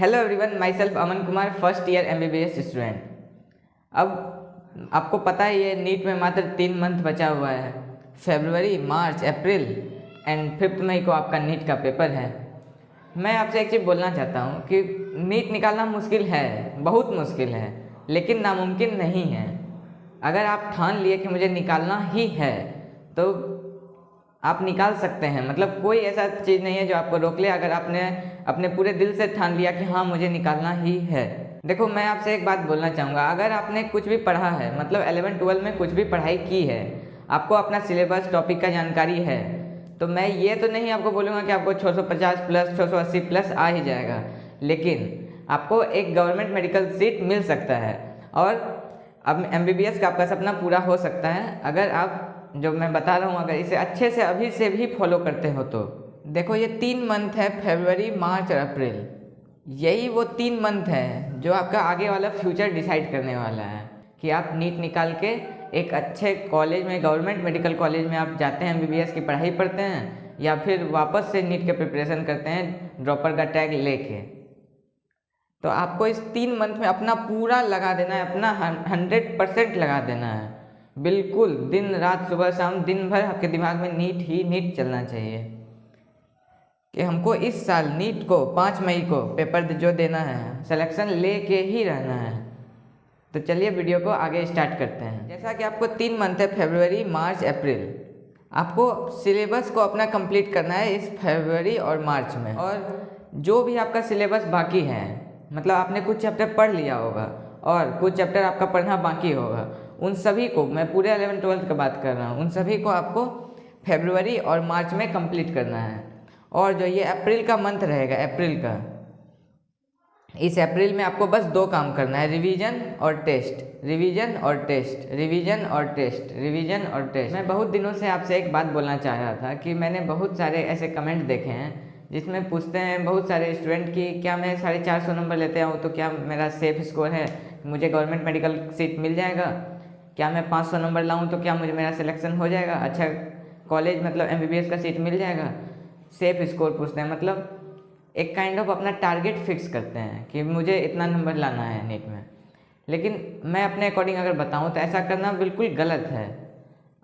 Hello everyone, my self Aman Kumar, first year MBBS student. अब आपको पता ही है, नीट में मात्र 3 मंथ बचा हुआ है। फरवरी, मार्च, अप्रैल एंड 5 मई को आपका नीट का पेपर है। मैं आपसे एक चीज़ बोलना चाहता हूँ कि नीट निकालना मुश्किल है, बहुत मुश्किल है, लेकिन नामुमकिन नहीं है। अगर आप ठान लिए कि मुझे निकालना ही है तो आप निकाल सकते हैं। मतलब कोई ऐसा चीज़ नहीं है जो आपको रोक ले, अगर आपने अपने पूरे दिल से ठान लिया कि हाँ मुझे निकालना ही है। देखो, मैं आपसे एक बात बोलना चाहूँगा, अगर आपने कुछ भी पढ़ा है, मतलब 11-12 में कुछ भी पढ़ाई की है, आपको अपना सिलेबस टॉपिक का जानकारी है, तो मैं ये तो नहीं आपको बोलूँगा कि आपको 650 प्लस 680 प्लस आ ही जाएगा, लेकिन आपको एक गवर्नमेंट मेडिकल सीट मिल सकता है और अब एमबीबीएस का आपका सपना पूरा हो सकता है, अगर आप जो मैं बता रहा हूँ अगर इसे अच्छे से अभी से भी फॉलो करते हो तो। देखो, ये 3 मंथ है, फरवरी, मार्च और अप्रैल। यही वो 3 मंथ है जो आपका आगे वाला फ्यूचर डिसाइड करने वाला है कि आप नीट निकाल के एक अच्छे कॉलेज में, गवर्नमेंट मेडिकल कॉलेज में आप जाते हैं, एमबीबीएस की पढ़ाई पढ़ते हैं, या फिर वापस से नीट के प्रिपरेशन करते हैं ड्रॉपर का टैग लेके। तो आपको इस 3 मंथ में अपना पूरा लगा देना है, अपना 100% लगा देना है। बिल्कुल दिन रात सुबह शाम दिन भर आपके दिमाग में नीट ही नीट चलना चाहिए कि हमको इस साल नीट को 5 मई को पेपर जो देना है, सिलेक्शन लेके ही रहना है। तो चलिए वीडियो को आगे स्टार्ट करते हैं। जैसा कि आपको 3 मंथ है, फरवरी, मार्च, अप्रैल, आपको सिलेबस को अपना कंप्लीट करना है इस फरवरी और मार्च में। और जो भी आपका सिलेबस बाकी है, मतलब आपने कुछ चैप्टर पढ़ लिया होगा और कुछ चैप्टर आपका पढ़ना बाकी होगा, उन सभी को, मैं पूरे 11-12 की बात कर रहा हूँ, उन सभी को आपको फरवरी और मार्च में कंप्लीट करना है। और जो ये अप्रैल का मंथ रहेगा, अप्रैल का, इस अप्रैल में आपको बस 2 काम करना है, रिवीजन और टेस्ट, रिवीजन और टेस्ट, रिवीजन और टेस्ट, रिवीजन और टेस्ट। मैं बहुत दिनों से आपसे एक बात बोलना चाह रहा था कि मैंने बहुत सारे ऐसे कमेंट देखे हैं जिसमें पूछते हैं बहुत सारे स्टूडेंट कि क्या मैं 450 नंबर लेते आऊँ तो क्या मेरा सेफ स्कोर है, मुझे गवर्नमेंट मेडिकल सीट मिल जाएगा? क्या मैं 500 नंबर लाऊं तो क्या मुझे मेरा सिलेक्शन हो जाएगा, अच्छा कॉलेज मतलब एमबीबीएस का सीट मिल जाएगा? सेफ स्कोर पूछते हैं, मतलब एक काइंड ऑफ अपना टारगेट फिक्स करते हैं कि मुझे इतना नंबर लाना है नीट में। लेकिन मैं अपने अकॉर्डिंग अगर बताऊं तो ऐसा करना बिल्कुल गलत है,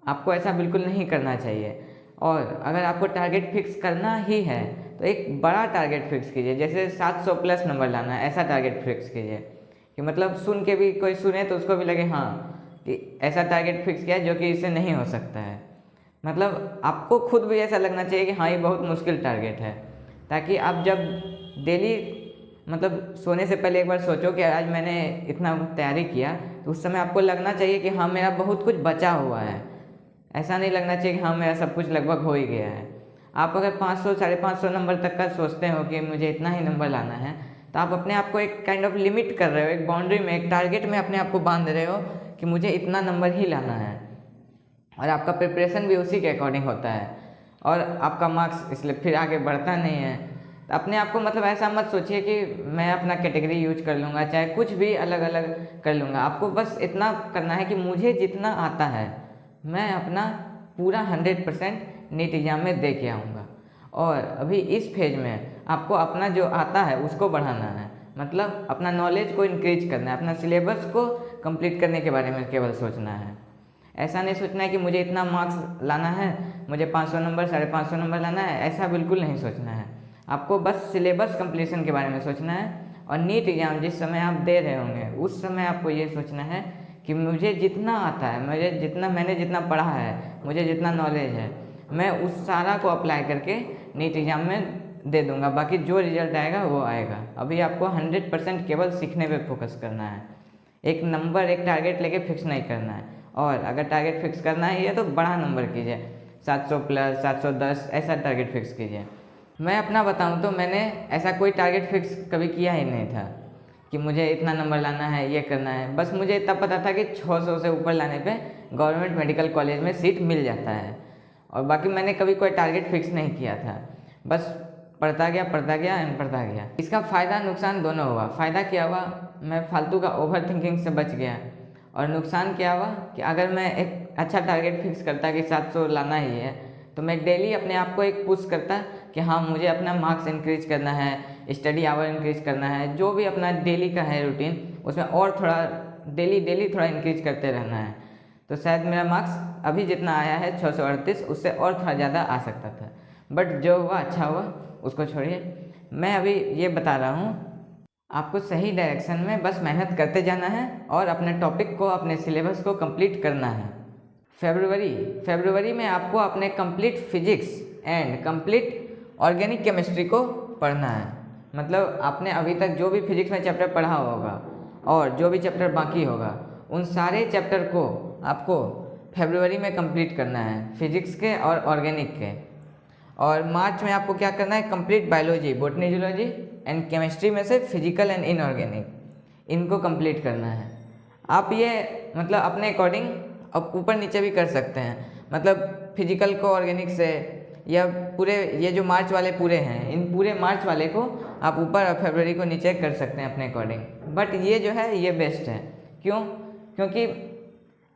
आपको ऐसा बिल्कुल नहीं करना चाहिए। और अगर आपको टारगेट फिक्स करना ही है तो एक बड़ा टारगेट फिक्स कीजिए, जैसे 700 प्लस नंबर लाना है, ऐसा टारगेट फिक्स कीजिए कि मतलब सुन के भी कोई सुने तो उसको भी लगे हाँ कि ऐसा टारगेट फिक्स किया जो कि इससे नहीं हो सकता है। मतलब आपको खुद भी ऐसा लगना चाहिए कि हाँ ये बहुत मुश्किल टारगेट है, ताकि आप जब डेली मतलब सोने से पहले एक बार सोचो कि आज मैंने इतना तैयारी किया, तो उस समय आपको लगना चाहिए कि हाँ मेरा बहुत कुछ बचा हुआ है। ऐसा नहीं लगना चाहिए कि हाँ मेरा सब कुछ लगभग हो ही गया है। आप अगर 500 550 नंबर तक का सोचते हो कि मुझे इतना ही नंबर लाना है, तो आप अपने आप को एक काइंड ऑफ लिमिट कर रहे हो, एक बाउंड्री में, एक टारगेट में अपने आप को बांध रहे हो कि मुझे इतना नंबर ही लाना है। और आपका प्रिपरेशन भी उसी के अकॉर्डिंग होता है और आपका मार्क्स इसलिए फिर आगे बढ़ता नहीं है। तो अपने आप को मतलब ऐसा मत सोचिए कि मैं अपना कैटेगरी यूज कर लूँगा, चाहे कुछ भी अलग अलग कर लूँगा। आपको बस इतना करना है कि मुझे जितना आता है मैं अपना पूरा 100% नीट एग्ज़ाम में दे के आऊँगा। और अभी इस फेज में आपको अपना जो आता है उसको बढ़ाना है, मतलब अपना नॉलेज को इंक्रीज करना है, अपना सिलेबस को कंप्लीट करने के बारे में केवल सोचना है। ऐसा नहीं सोचना है कि मुझे इतना मार्क्स लाना है, मुझे 500 नंबर 550 नंबर लाना है, ऐसा बिल्कुल नहीं सोचना है। आपको बस सिलेबस कंप्लीशन के बारे में सोचना है। और नीट एग्ज़ाम जिस समय आप दे रहे होंगे उस समय आपको ये सोचना है कि मुझे जितना आता है, मैंने जितना पढ़ा है, मुझे जितना नॉलेज है, मैं उस सारा को अप्लाई करके नीट एग्ज़ाम में दे दूंगा, बाकी जो रिजल्ट आएगा वो आएगा। अभी आपको 100% केवल सीखने पे फोकस करना है, एक नंबर, एक टारगेट लेके फिक्स नहीं करना है। और अगर टारगेट फिक्स करना है ये तो बड़ा नंबर कीजिए, 700 प्लस 710 ऐसा टारगेट फिक्स कीजिए। मैं अपना बताऊं तो मैंने ऐसा कोई टारगेट फिक्स कभी किया ही नहीं था कि मुझे इतना नंबर लाना है, ये करना है। बस मुझे इतना पता था कि 600 से ऊपर लाने पे गवर्नमेंट मेडिकल कॉलेज में सीट मिल जाता है, और बाकी मैंने कभी कोई टारगेट फिक्स नहीं किया था। बस पढ़ता गया एंड पढ़ता गया। इसका फ़ायदा नुकसान दोनों हुआ। फ़ायदा क्या हुआ, मैं फालतू का ओवर थिंकिंग से बच गया। और नुकसान क्या हुआ कि अगर मैं एक अच्छा टारगेट फिक्स करता कि 700 लाना ही है, तो मैं डेली अपने आप को एक पुश करता कि हाँ मुझे अपना मार्क्स इंक्रीज करना है, स्टडी आवर इंक्रीज करना है, जो भी अपना डेली का है रूटीन उसमें और थोड़ा डेली थोड़ा इंक्रीज करते रहना है। तो शायद मेरा मार्क्स अभी जितना आया है 638 उससे और थोड़ा ज़्यादा आ सकता था, बट जो हुआ अच्छा हुआ, उसको छोड़िए। मैं अभी ये बता रहा हूँ आपको सही डायरेक्शन में बस मेहनत करते जाना है और अपने टॉपिक को, अपने सिलेबस को कंप्लीट करना है। फरवरी में आपको अपने complete physics and complete organic chemistry को पढ़ना है। मतलब आपने अभी तक जो भी फिजिक्स में चैप्टर पढ़ा होगा और जो भी चैप्टर बाकी होगा उन सारे चैप्टर को आपको फरवरी में कंप्लीट करना है, फिजिक्स के और ऑर्गेनिक के। और मार्च में आपको क्या करना है, complete biology, botany, zoology and chemistry में से फिजिकल एंड इनऑर्गेनिक इनको कंप्लीट करना है। आप ये मतलब अपने अकॉर्डिंग अब ऊपर नीचे भी कर सकते हैं, मतलब फिजिकल को ऑर्गेनिक से, या पूरे ये जो मार्च वाले पूरे हैं इन पूरे मार्च वाले को आप ऊपर और फरवरी को नीचे कर सकते हैं अपने अकॉर्डिंग। बट ये जो है ये बेस्ट है। क्यों? क्योंकि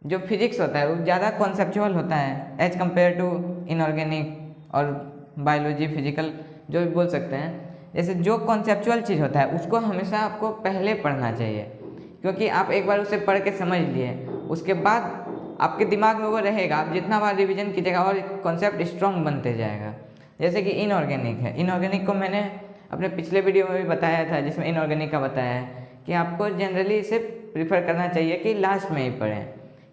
जो फिजिक्स होता है वो ज़्यादा कॉन्सेप्चुअल होता है एज कम्पेयर टू इनऑर्गेनिक और बायोलॉजी, फिजिकल जो भी बोल सकते हैं। जैसे जो कॉन्सेप्चुअल चीज़ होता है उसको हमेशा आपको पहले पढ़ना चाहिए, क्योंकि आप एक बार उसे पढ़ के समझ लिए उसके बाद आपके दिमाग में वो रहेगा, आप जितना बार रिवीजन कीजिएगा और कॉन्सेप्ट स्ट्रॉन्ग बनते जाएगा। जैसे कि इनऑर्गेनिक है, इनऑर्गेनिक को मैंने अपने पिछले वीडियो में भी बताया था जिसमें इनऑर्गेनिक का बताया है कि आपको जनरली इसे प्रीफर करना चाहिए कि लास्ट में ही पढ़ें,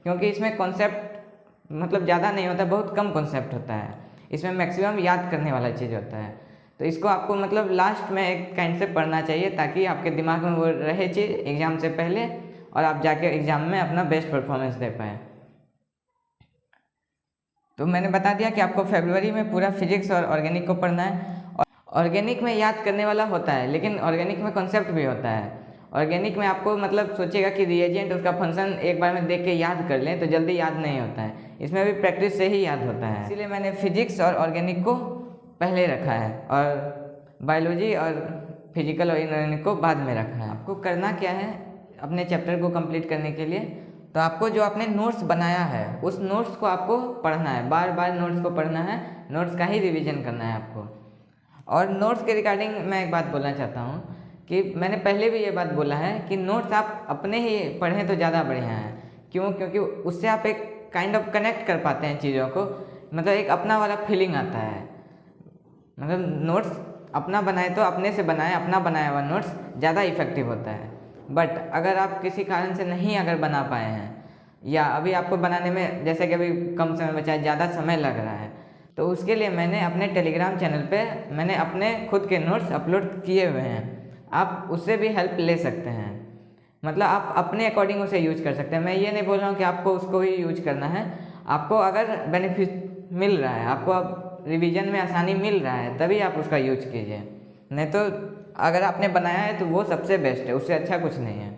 क्योंकि इसमें कॉन्सेप्ट मतलब ज़्यादा नहीं होता, बहुत कम कॉन्सेप्ट होता है, इसमें मैक्सिमम याद करने वाला चीज़ होता है। तो इसको आपको मतलब लास्ट में एक काइंड से पढ़ना चाहिए ताकि आपके दिमाग में वो रहे चीज़ एग्ज़ाम से पहले और आप जाके एग्ज़ाम में अपना बेस्ट परफॉर्मेंस दे पाएँ। तो मैंने बता दिया कि आपको फरवरी में पूरा फिजिक्स और ऑर्गेनिक को पढ़ना है। ऑर्गेनिक में याद करने वाला होता है, लेकिन ऑर्गेनिक में कॉन्सेप्ट भी होता है। ऑर्गेनिक में आपको मतलब सोचेगा कि रिएजेंट उसका फंक्शन एक बार में देख के याद कर लें तो जल्दी याद नहीं होता है, इसमें भी प्रैक्टिस से ही याद होता है। इसीलिए मैंने फिजिक्स और ऑर्गेनिक को पहले रखा है और बायोलॉजी और फिजिकल और इनऑर्गेनिक को बाद में रखा है। आपको करना क्या है अपने चैप्टर को कंप्लीट करने के लिए, तो आपको जो आपने नोट्स बनाया है उस नोट्स को आपको पढ़ना है, बार बार नोट्स को पढ़ना है, नोट्स का ही रिवीजन करना है आपको। और नोट्स के रिगार्डिंग मैं एक बात बोलना चाहता हूँ कि मैंने पहले भी ये बात बोला है कि नोट्स आप अपने ही पढ़ें तो ज़्यादा बढ़िया है। क्यों? क्योंकि उससे आप एक काइंड ऑफ कनेक्ट कर पाते हैं चीज़ों को, मतलब एक अपना वाला फीलिंग आता है। मतलब नोट्स अपना बनाए तो अपने से बनाए, अपना बनाया हुआ नोट्स ज़्यादा इफेक्टिव होता है। बट अगर आप किसी कारण से नहीं अगर बना पाए हैं या अभी आपको बनाने में जैसे कि अभी कम समय बचा है, ज़्यादा समय लग रहा है, तो उसके लिए मैंने अपने टेलीग्राम चैनल पे मैंने अपने खुद के नोट्स अपलोड किए हुए हैं, आप उससे भी हेल्प ले सकते हैं। मतलब आप अपने अकॉर्डिंग उसे यूज कर सकते हैं। मैं ये नहीं बोल रहा हूँ कि आपको उसको ही यूज करना है, आपको अगर बेनिफिट मिल रहा है, आपको अब रिवीजन में आसानी मिल रहा है तभी आप उसका यूज कीजिए, नहीं तो अगर आपने बनाया है तो वो सबसे बेस्ट है, उससे अच्छा कुछ नहीं है।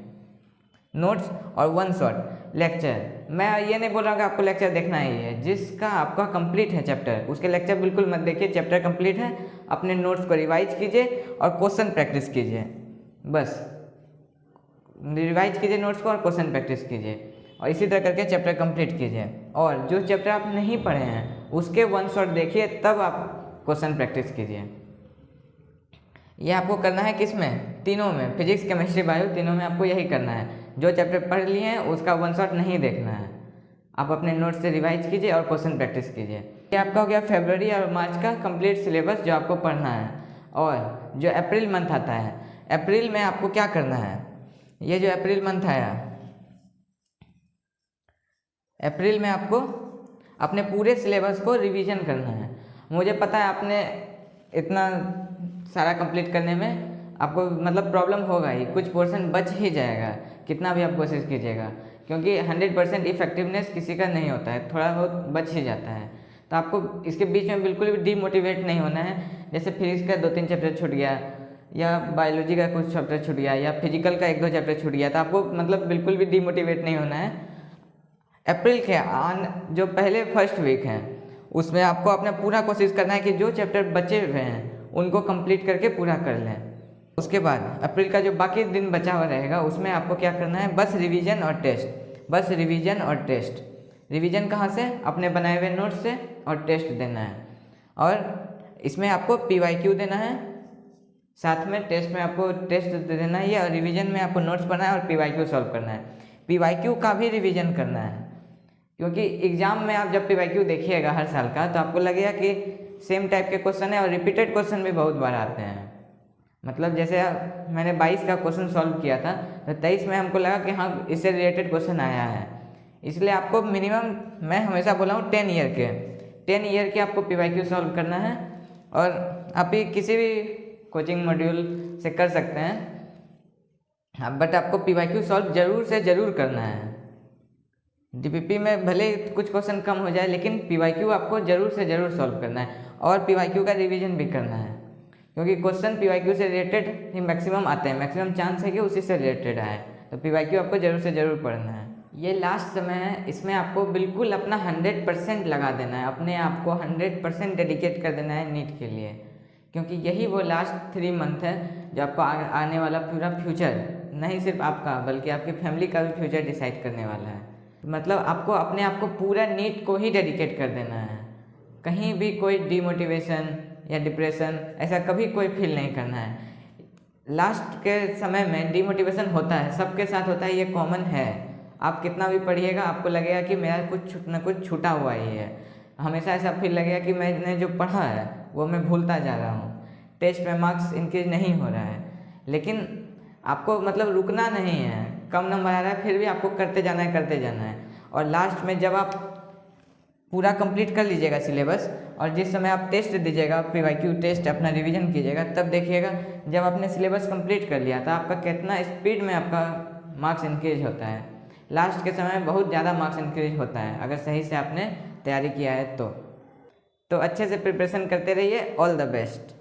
नोट्स और वन शॉट लेक्चर, मैं ये नहीं बोल रहा हूँ कि आपको लेक्चर देखना ही है, जिसका आपका कंप्लीट है चैप्टर उसके लेक्चर बिल्कुल मत देखिए। चैप्टर कंप्लीट है, अपने नोट्स को रिवाइज कीजिए और क्वेश्चन प्रैक्टिस कीजिए, बस रिवाइज कीजिए नोट्स को और क्वेश्चन प्रैक्टिस कीजिए और इसी तरह करके चैप्टर कंप्लीट कीजिए। और जो चैप्टर आप नहीं पढ़े हैं उसके वन शॉट देखिए, तब आप क्वेश्चन प्रैक्टिस कीजिए। ये आपको करना है किस में? तीनों में, फिजिक्स, केमिस्ट्री, बायो, तीनों में आपको यही करना है। जो चैप्टर पढ़ लिए हैं उसका वन शॉट नहीं देखना है, आप अपने नोट्स से रिवाइज कीजिए और क्वेश्चन प्रैक्टिस कीजिए। ये आपका हो गया फरवरी और मार्च का कंप्लीट सिलेबस जो आपको पढ़ना है। और जो अप्रैल मंथ आता है, अप्रैल में आपको क्या करना है, ये जो अप्रैल मंथ आया, अप्रैल में आपको अपने पूरे सिलेबस को रिवीजन करना है। मुझे पता है आपने इतना सारा कंप्लीट करने में आपको मतलब प्रॉब्लम होगा ही, कुछ पोर्शन बच ही जाएगा कितना भी आप कोशिश कीजिएगा, क्योंकि 100% इफेक्टिवनेस किसी का नहीं होता है, थोड़ा बहुत बच ही जाता है। तो आपको इसके बीच में बिल्कुल भी डीमोटिवेट नहीं होना है। जैसे फिजिक्स का 2-3 चैप्टर छूट गया या बायोलॉजी का कुछ चैप्टर छूट गया या फिजिकल का 1-2 चैप्टर छूट गया, तो आपको मतलब बिल्कुल भी डीमोटिवेट नहीं होना है। अप्रैल के जो पहले फर्स्ट वीक हैं उसमें आपको अपना पूरा कोशिश करना है कि जो चैप्टर बचे हुए हैं उनको कंप्लीट करके पूरा कर लें। उसके बाद अप्रैल का जो बाकी दिन बचा हुआ रहेगा उसमें आपको क्या करना है, बस रिवीजन और टेस्ट, बस रिवीजन और टेस्ट। रिवीजन कहाँ से? अपने बनाए हुए नोट्स से, और टेस्ट देना है। और इसमें आपको PYQ देना है, साथ में टेस्ट में आपको टेस्ट दे देना है और रिवीजन में आपको नोट्स पढ़ना है और PYQ सॉल्व करना है। PYQ का भी रिवीजन करना है, क्योंकि एग्ज़ाम में आप जब PYQ देखिएगा हर साल का तो आपको लगेगा कि सेम टाइप के क्वेश्चन है और रिपीटेड क्वेश्चन भी बहुत बार आते हैं। मतलब जैसे मैंने 22 का क्वेश्चन सॉल्व किया था तो 23 में हमको लगा कि हाँ इससे रिलेटेड क्वेश्चन आया है। इसलिए आपको मिनिमम, मैं हमेशा बोला हूँ 10 ईयर के आपको PYQ सॉल्व करना है। और आप ही किसी भी कोचिंग मॉड्यूल से कर सकते हैं, बट आपको PYQ सॉल्व ज़रूर से ज़रूर करना है। DPP में भले कुछ क्वेश्चन कम हो जाए, लेकिन PYQ आपको ज़रूर से ज़रूर सॉल्व करना है और PYQ का रिवीजन भी करना है, क्योंकि क्वेश्चन PYQ से रिलेटेड ही मैक्सिमम आते हैं, मैक्सिमम चांस है कि उसी से रिलेटेड आए। तो PYQ आपको ज़रूर से ज़रूर पढ़ना है। ये लास्ट समय है, इसमें आपको बिल्कुल अपना 100% लगा देना है, अपने आप को 100% डेडिकेट कर देना है नीट के लिए, क्योंकि यही वो लास्ट 3 मंथ है जो आपको आने वाला पूरा फ्यूचर, नहीं सिर्फ आपका बल्कि आपकी फैमिली का भी फ्यूचर डिसाइड करने वाला है। मतलब आपको अपने आप को पूरा नीट को ही डेडिकेट कर देना है। कहीं भी कोई डिमोटिवेशन या डिप्रेशन ऐसा कभी कोई फील नहीं करना है। लास्ट के समय में डिमोटिवेशन होता है, सबके साथ होता है, ये कॉमन है। आप कितना भी पढ़िएगा आपको लगेगा कि मेरा कुछ न कुछ छूटा हुआ ही है। हमेशा ऐसा फील लगेगा कि मैंने जो पढ़ा है वो मैं भूलता जा रहा हूँ, टेस्ट में मार्क्स इंक्रीज नहीं हो रहा है। लेकिन आपको मतलब रुकना नहीं है, कम नंबर आ रहा है फिर भी आपको करते जाना है। और लास्ट में जब आप पूरा कंप्लीट कर लीजिएगा सिलेबस और जिस समय आप टेस्ट दीजिएगा, PYQ टेस्ट अपना रिवीजन कीजिएगा, तब देखिएगा जब आपने सिलेबस कंप्लीट कर लिया था आपका कितना स्पीड में आपका मार्क्स इंक्रीज होता है। लास्ट के समय बहुत ज़्यादा मार्क्स इंक्रीज होता है अगर सही से आपने तैयारी किया है तो अच्छे से प्रिपरेशन करते रहिए। All the best.